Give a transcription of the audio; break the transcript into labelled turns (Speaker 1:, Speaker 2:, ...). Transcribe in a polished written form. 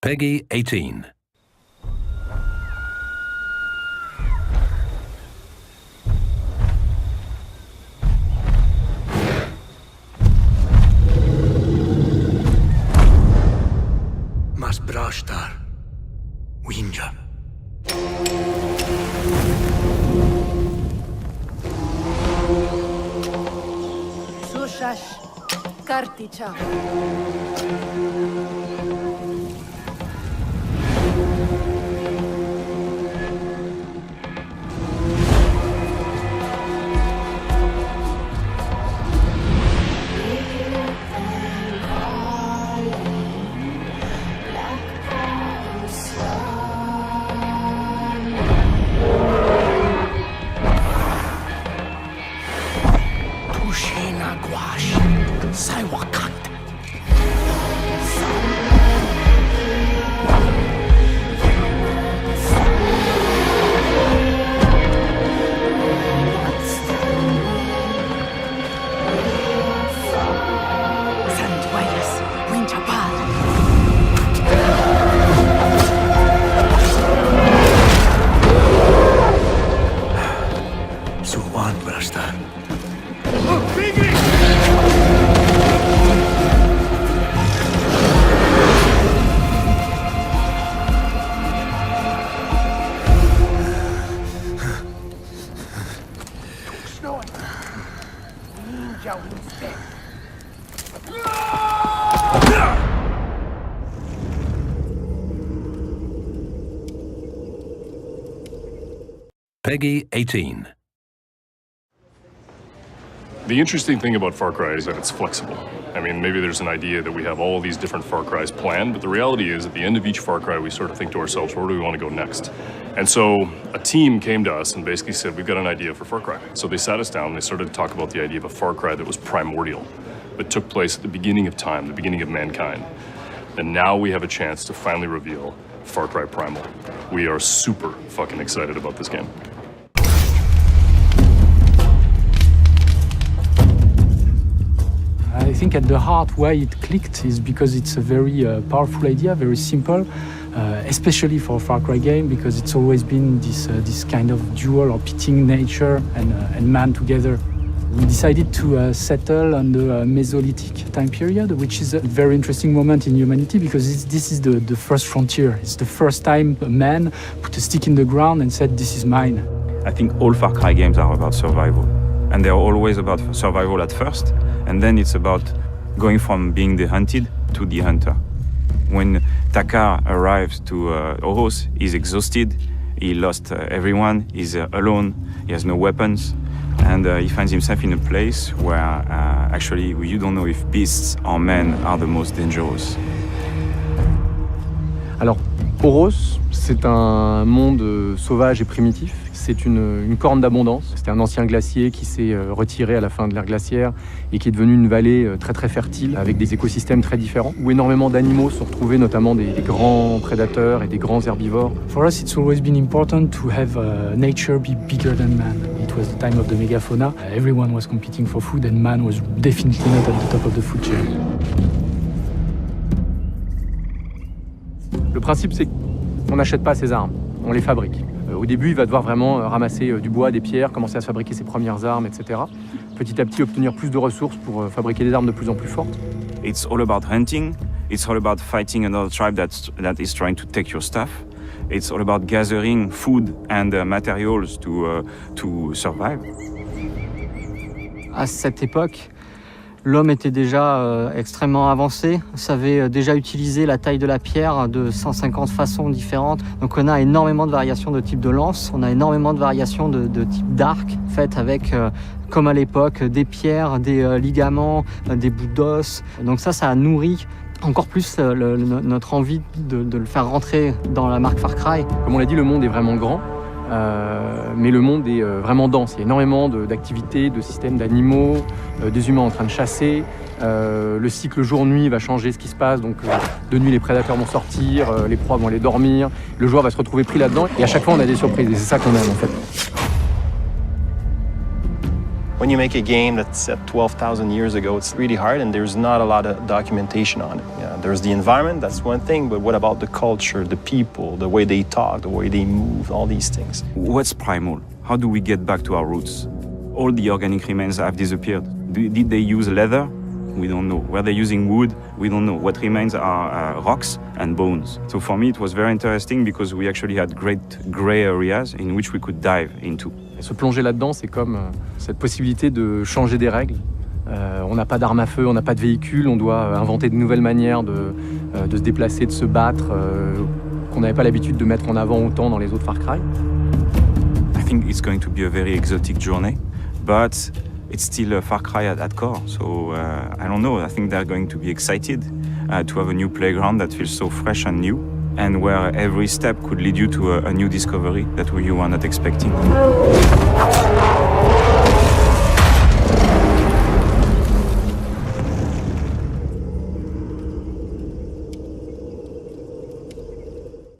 Speaker 1: Peggy 18.
Speaker 2: Mas brashtar. Winja.
Speaker 3: Sushash. Karticha.
Speaker 2: Tushina gwash. Saiwakant.
Speaker 3: Sanduayas. Winchapad.
Speaker 2: Suwan brashtar.
Speaker 1: Peggy 18.
Speaker 4: The interesting thing about Far Cry is that it's flexible. I mean, maybe there's an idea that we have all these different Far Crys planned, but the reality is at the end of each Far Cry, we sort of think to ourselves, where do we want to go next? And so a team came to us and basically said, we've got an idea for Far Cry. So they sat us down and they started to talk about the idea of a Far Cry that was primordial, but took place at the beginning of time, the beginning of mankind. And now we have a chance to finally reveal Far Cry Primal. We are super fucking excited about this game.
Speaker 5: I think at the heart why it clicked is because it's a very powerful idea, very simple, especially for a Far Cry game, because it's always been this kind of dual or pitting nature and man together. We decided to settle on the Mesolithic time period, which is a very interesting moment in humanity because this is the first frontier. It's the first time a man put a stick in the ground and said, "This is mine."
Speaker 6: I think all Far Cry games are about survival. And they're always about survival at first, and then it's about going from being the hunted to the hunter. When Takar arrives to Oros, he's exhausted, he lost everyone, he's alone, he has no weapons, and he finds himself in a place where actually you don't know if beasts or men are the most dangerous.
Speaker 7: Alors, Oros, c'est un monde sauvage et primitif. C'est une corne d'abondance. C'était un ancien glacier qui s'est retiré à la fin de l'ère glaciaire et qui est devenu une vallée très très fertile avec des écosystèmes très différents où énormément d'animaux sont retrouvés, notamment des grands prédateurs et des grands herbivores.
Speaker 5: For us, it's always been important to have nature be bigger than man. It was the time of the megafauna. Everyone was competing for food and man was definitely not at the top of the food chain.
Speaker 7: Le principe, c'est qu'on n'achète pas ses armes, on les fabrique. Au début, il va devoir vraiment ramasser du bois, des pierres, commencer à se fabriquer ses premières armes, etc. Petit à petit, obtenir plus de ressources pour fabriquer des armes de plus en plus fortes.
Speaker 6: It's all about hunting, it's all about fighting another tribe that is trying to take your stuff. It's all about gathering food and materials to survive.
Speaker 8: À cette époque, l'homme était déjà extrêmement avancé, savait déjà utiliser la taille de la pierre de 150 façons différentes. Donc on a énormément de variations de type de lance, on a énormément de variations de type d'arc, faites avec, comme à l'époque, des pierres, des ligaments, des bouts d'os. Donc ça a nourri encore plus notre envie de le faire rentrer dans la marque Far Cry.
Speaker 7: Comme on l'a dit, le monde est vraiment grand. Mais le monde est vraiment dense. Il y a énormément d'activités, de systèmes d'animaux, des humains en train de chasser. Le cycle jour-nuit va changer ce qui se passe. Donc de nuit, les prédateurs vont sortir, les proies vont aller dormir. Le joueur va se retrouver pris là-dedans. Et à chaque fois, on a des surprises. Et c'est ça qu'on aime en fait.
Speaker 9: When you make a game that's set 12,000 years ago, it's really hard and there's not a lot of documentation on it. Yeah, there's the environment, that's one thing, but what about the culture, the people, the way they talk, the way they move, all these things?
Speaker 6: What's primal? How do we get back to our roots? All the organic remains have disappeared. Did they use leather? We don't know. Were they using wood? We don't know. What remains are rocks and bones. So for me, it was very interesting because we actually had great gray areas in which we could dive into.
Speaker 7: Et se plonger là-dedans, c'est comme cette possibilité de changer des règles. On n'a pas d'armes à feu, on n'a pas de véhicule, on doit inventer de nouvelles manières de se déplacer, de se battre, qu'on n'avait pas l'habitude de mettre en avant autant dans les autres Far Cry.
Speaker 6: I think it's going to be a very exotic journey, but it's still a Far Cry at core. So I don't know, I think they're going to be excited to have a new playground that feels so fresh and new, and where every step could lead you to a new discovery that you were not expecting.